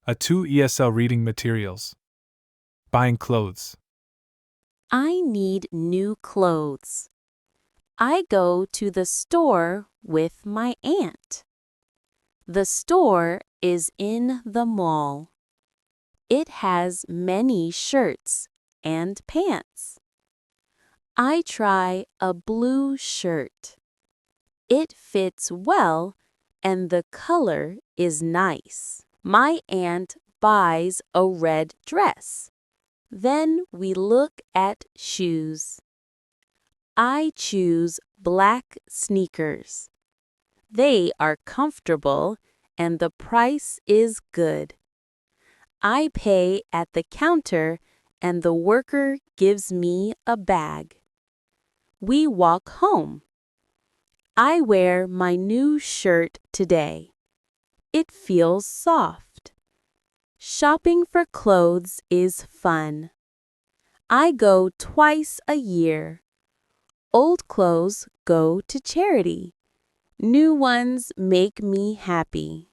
A2 ESL reading materials. Buying clothes. I need new clothes. I go to the store with my aunt. The store is in the mall. It has many shirts and pants. I try a blue shirt. It fits well and the color is nice. My aunt buys a red dress. Then we look at shoes. I choose black sneakers. They are comfortable and the price is good. I pay at the counter and the worker gives me a bag. We walk home. I wear my new shirt today. It feels soft. Shopping for clothes is fun. I go twice a year. Old clothes go to charity. New ones make me happy.